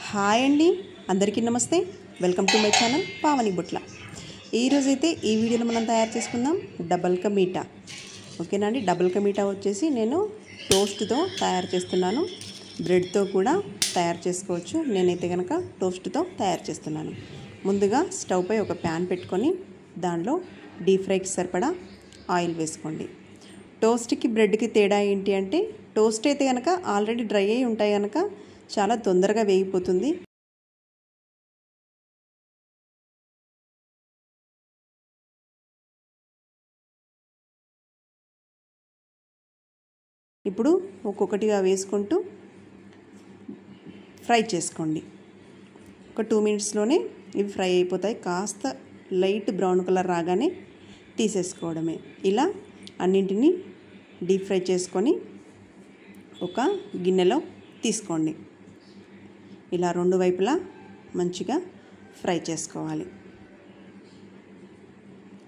Hi అండి, అందరికీ నమస్తే. Welcome to my channel Pavani Butla. ఈరోజైతే ఈ వీడియోలో మనం తయారు చేసుకుందాం డబల్ కా మీఠా. ఓకేనా అండి. డబల్ కా మీఠా వచ్చేసి నేను టోస్ట్తో తయారు చేస్తున్నాను. బ్రెడ్తో కూడా తయారు చేసుకోవచ్చు. నేనైతే కనుక టోస్ట్తో తయారు చేస్తున్నాను. ముందుగా స్టవ్ పై ఒక ప్యాన్ పెట్టుకొని దానిలో డీప్ ఫ్రైకి సరిపడా ఆయిల్ వేసుకోండి. టోస్ట్కి బ్రెడ్కి తేడా ఏంటి అంటే, టోస్ట్ అయితే కనుక ఆల్రెడీ డ్రై అయి ఉంటాయి కనుక చాలా తొందరగా వేగిపోతుంది. ఇప్పుడు ఒక్కొక్కటిగా వేసుకుంటూ ఫ్రై చేసుకోండి. ఒక 2 మినిట్స్లోనే ఇవి ఫ్రై అయిపోతాయి. కాస్త లైట్ బ్రౌన్ కలర్ రాగానే తీసేసుకోవడమే. ఇలా అన్నింటినీ డీప్ ఫ్రై చేసుకొని ఒక గిన్నెలో తీసుకోండి. ఇలా రెండు వైపులా మంచిగా ఫ్రై చేసుకోవాలి.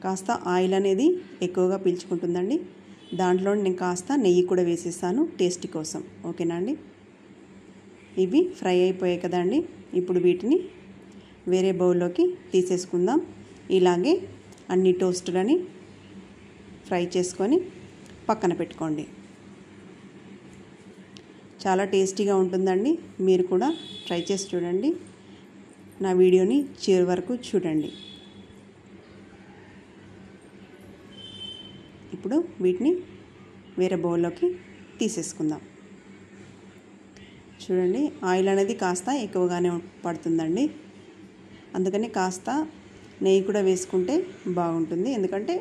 కాస్త ఆయిల్ అనేది ఎక్కువగా పీల్చుకుంటుందండి. దాంట్లో నేను కాస్త నెయ్యి కూడా వేసేసాను టేస్ట్ కోసం. ఓకేనా అండి. ఇవి ఫ్రై అయిపోయాయి కదండి. ఇప్పుడు వీటిని వేరే బౌల్లోకి తీసేసుకుందాం. ఇలాగే అన్ని టోస్టులని ఫ్రై చేసుకొని పక్కన పెట్టుకోండి. చాలా టేస్టీగా ఉంటుందండి. మీరు కూడా ట్రై చేసి చూడండి. నా వీడియోని చివరి వరకు చూడండి. ఇప్పుడు వీటిని వేరే బౌల్లోకి తీసేసుకుందాం. చూడండి, ఆయిల్ అనేది కాస్త ఎక్కువగానే పడుతుందండి. అందుకని కాస్త నెయ్యి కూడా వేసుకుంటే బాగుంటుంది. ఎందుకంటే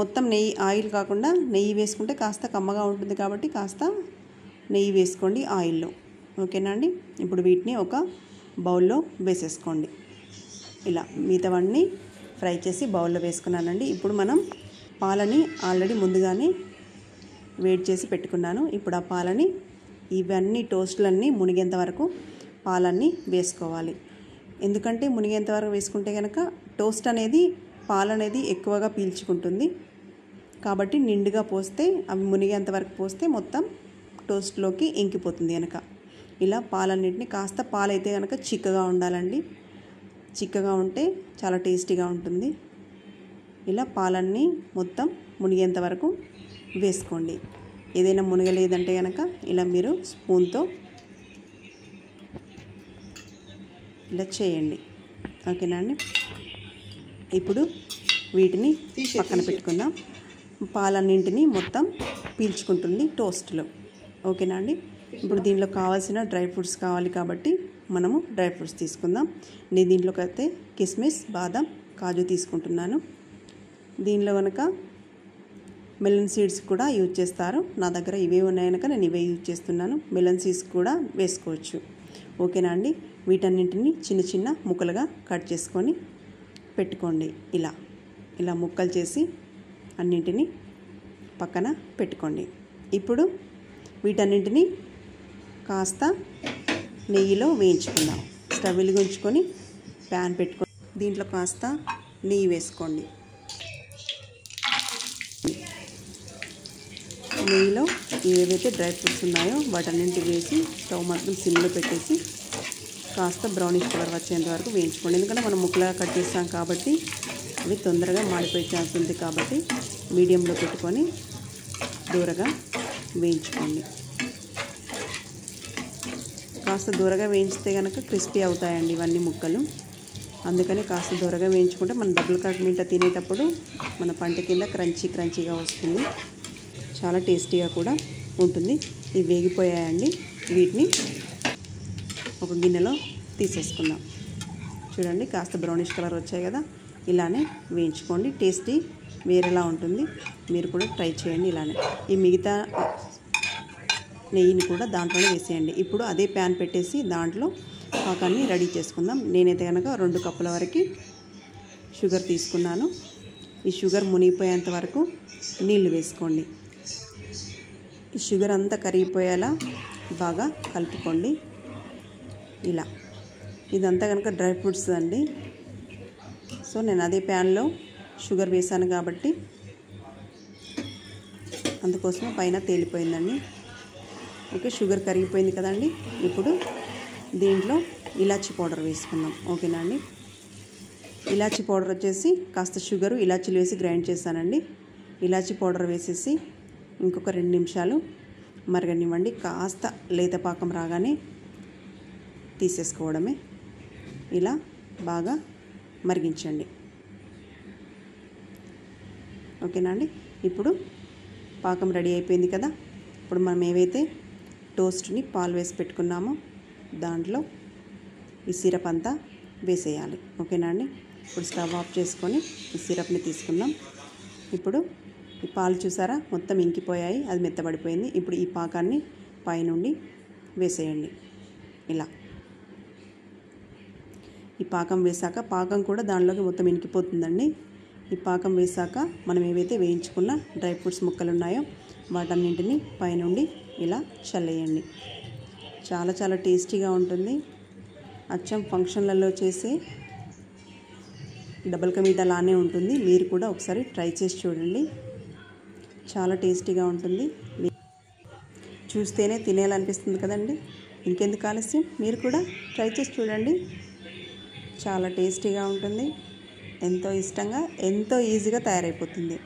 మొత్తం నెయ్యి ఆయిల్ కాకుండా నెయ్యి వేసుకుంటే కాస్త కమ్మగా ఉంటుంది కాబట్టి కాస్త నెయ్యి వేసుకోండి ఆయిల్లో. ఓకేనా అండి. ఇప్పుడు వీటిని ఒక బౌల్లో వేసేసుకోండి. ఇలా మిగతావన్నీ ఫ్రై చేసి బౌల్లో వేసుకున్నానండి. ఇప్పుడు మనం పాలని ఆల్రెడీ ముందుగానే వేడి చేసి పెట్టుకున్నాను. ఇప్పుడు ఆ పాలని ఇవన్నీ టోస్టులన్నీ మునిగేంత వరకు పాలన్నీ వేసుకోవాలి. ఎందుకంటే మునిగేంత వరకు వేసుకుంటే కనుక టోస్ట్ అనేది పాలనేది ఎక్కువగా పీల్చుకుంటుంది. కాబట్టి నిండుగా పోస్తే, అవి మునిగేంత వరకు పోస్తే మొత్తం టోస్ట్లోకి ఇంకిపోతుంది కనుక. ఇలా పాలన్నింటినీ కాస్త పాలైతే కనుక చిక్కగా ఉండాలండి. చిక్కగా ఉంటే చాలా టేస్టీగా ఉంటుంది. ఇలా పాలన్నీ మొత్తం మునిగేంత వరకు వేసుకోండి. ఏదైనా మునగలేదంటే కనుక ఇలా మీరు స్పూన్తో ఇలా చేయండి. ఓకేనా అండి. ఇప్పుడు వీటిని పక్కన పెట్టుకుందాం. పాలన్నింటినీ మొత్తం పీల్చుకుంటుంది టోస్ట్లో. ఓకేనా అండి. ఇప్పుడు దీనిలో కావాల్సిన డ్రై ఫ్రూట్స్ కావాలి కాబట్టి మనము డ్రై ఫ్రూట్స్ తీసుకుందాం. నేను దీంట్లోకి అయితే కిస్మిస్, బాదం, కాజు తీసుకుంటున్నాను. దీనిలో కనుక మెలన్ సీడ్స్ కూడా యూజ్ చేస్తారు. నా దగ్గర ఇవే ఉన్నాయి కనుక నేను ఇవే యూజ్ చేస్తున్నాను. మెలన్ సీడ్స్ కూడా వేసుకోవచ్చు. ఓకేనా అండి. వీటన్నింటినీ చిన్న చిన్న ముక్కలుగా కట్ చేసుకొని పెట్టుకోండి. ఇలా ముక్కలు చేసి అన్నింటినీ పక్కన పెట్టుకోండి. ఇప్పుడు వీటన్నింటినీ కాస్త నెయ్యిలో వేయించుకుందాం. స్టవ్ వెలిగించుకొని ప్యాన్ పెట్టుకొని దీంట్లో కాస్త నెయ్యి వేసుకోండి. నెయ్యిలో ఏవైతే డ్రై ఫ్రూట్స్ ఉన్నాయో వాటన్నింటి వేసి స్టవ్ మాత్రం సిమ్లో పెట్టేసి కాస్త బ్రౌనిష్ కలర్ వచ్చేంత వరకు వేయించుకోండి. ఎందుకంటే మనం ముక్కలుగా కట్ చేస్తాం కాబట్టి అవి తొందరగా మాడిపోయే ఛాన్స్ ఉంది. కాబట్టి మీడియంలో పెట్టుకొని దూరగా వేయించుకోండి. కాస్త దూరగా వేయించితే కనుక క్రిస్పీ అవుతాయండి ఇవన్నీ ముక్కలు. అందుకని కాస్త దూరగా వేయించుకుంటే మనం డబుల్ కా మీఠా తినేటప్పుడు మన పంట కింద క్రంచీగా వస్తుంది. చాలా టేస్టీగా కూడా ఉంటుంది. ఇవి వేగిపోయాయండి. వీటిని ఒక గిన్నెలో తీసేసుకుందాం. చూడండి, కాస్త బ్రౌనిష్ కలర్ వచ్చాయి కదా. ఇలానే వేయించుకోండి. టేస్టీ వేరేలా ఉంటుంది. మీరు కూడా ట్రై చేయండి ఇలానే. ఈ మిగతా నెయ్యిని కూడా దాంట్లోనే వేసేయండి. ఇప్పుడు అదే ప్యాన్ పెట్టేసి దాంట్లో పాకాన్ని రెడీ చేసుకుందాం. నేనైతే కనుక 2 కప్పుల వరకు షుగర్ తీసుకున్నాను. ఈ షుగర్ మునిగిపోయేంత వరకు నీళ్లు వేసుకోండి. ఈ షుగర్ అంతా కరిగిపోయేలా బాగా కలుపుకోండి. ఇదంతా కనుక డ్రై ఫ్రూట్స్ అండి. సో నేను అదే ప్యాన్లో షుగర్ వేసాను కాబట్టి అందుకోసం పైన తేలిపోయిందండి. ఓకే, షుగర్ కరిగిపోయింది కదండి. ఇప్పుడు దీంట్లో ఇలాచీ పౌడర్ వేసుకుందాం. ఓకేనా అండి. ఇలాచీ పౌడర్ వచ్చేసి కాస్త షుగరు ఇలాచీలు వేసి గ్రైండ్ చేశానండి. ఇలాచీ పౌడర్ వేసేసి ఇంకొక 2 నిమిషాలు మరగనివ్వండి. కాస్త లేత పాకం రాగానే తీసేసుకోవడమే. ఇలా బాగా మరిగించండి. ఓకేనా అండి. ఇప్పుడు పాకం రెడీ అయిపోయింది కదా. ఇప్పుడు మనం ఏవైతే టోస్ట్ని పాలు వేసి పెట్టుకున్నామో దాంట్లో ఈ సిరప్ అంతా వేసేయాలి. ఓకేనా అండి. ఇప్పుడు స్టవ్ ఆఫ్ చేసుకొని ఈ సిరప్ని తీసుకుందాం. ఇప్పుడు ఈ పాలు చూసారా మొత్తం ఇంకిపోయాయి, అది మెత్తబడిపోయింది. ఇప్పుడు ఈ పాకాన్ని పైనుండి వేసేయండి. ఇలా ఈ పాకం వేసాక పాకం కూడా దానిలోకి మొత్తం ఇంకిపోతుందండి. ఈ పాకం వేసాక మనం ఏవైతే వేయించుకున్న డ్రై ఫ్రూట్స్ ముక్కలు ఉన్నాయో వాటన్నింటినీ పైనుండి ఇలా చల్లేయండి. చాలా చాలా టేస్టీగా ఉంటుంది. అచ్చం ఫంక్షన్లలో చేసే డబుల్ కా మీఠా లానే ఉంటుంది. మీరు కూడా ఒకసారి ట్రై చేసి చూడండి. చాలా టేస్టీగా ఉంటుంది. చూస్తేనే తినేయాలనిపిస్తుంది కదండి. ఇంకెందుకు ఆలస్యం, మీరు కూడా ట్రై చేసి చూడండి. చాలా టేస్టీగా ఉంటుంది. ఎంతో ఇష్టంగా ఎంతో ఈజీగా తయారైపోతుంది.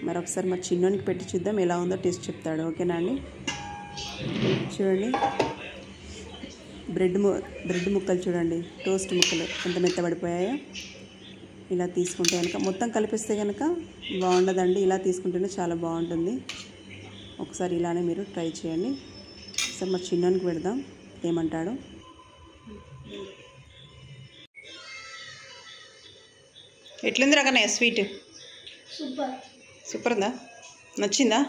మరొకసారి మా చిన్నోనికి పెట్టి చూద్దాం ఎలా ఉందో టేస్ట్ చెప్తాడు. ఓకేనా అండి. చూడండి బ్రెడ్ ముక్కలు చూడండి, టోస్ట్ ముక్కలు ఎంత మెత్తబడిపోయాయో. ఇలా తీసుకుంటే కనుక మొత్తం కలిపిస్తే కనుక బాగుండదండి. ఇలా తీసుకుంటేనే చాలా బాగుంటుంది. ఒకసారి ఇలానే మీరు ట్రై చేయండి. ఒకసారి మా చిన్నోనికి పెడదాం ఏమంటాడు. ఎట్లుంది రకనే స్వీట్? సూపర్ ఉందా? నచ్చిందా?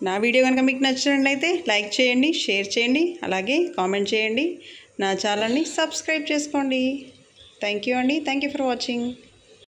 నా వీడియో కనుక మీకు నచ్చినట్లయితే లైక్ చేయండి, షేర్ చేయండి, అలాగే కామెంట్ చేయండి. నా ఛానల్ని సబ్స్క్రైబ్ చేసుకోండి. థ్యాంక్ యూ అండి. Thank you for watching.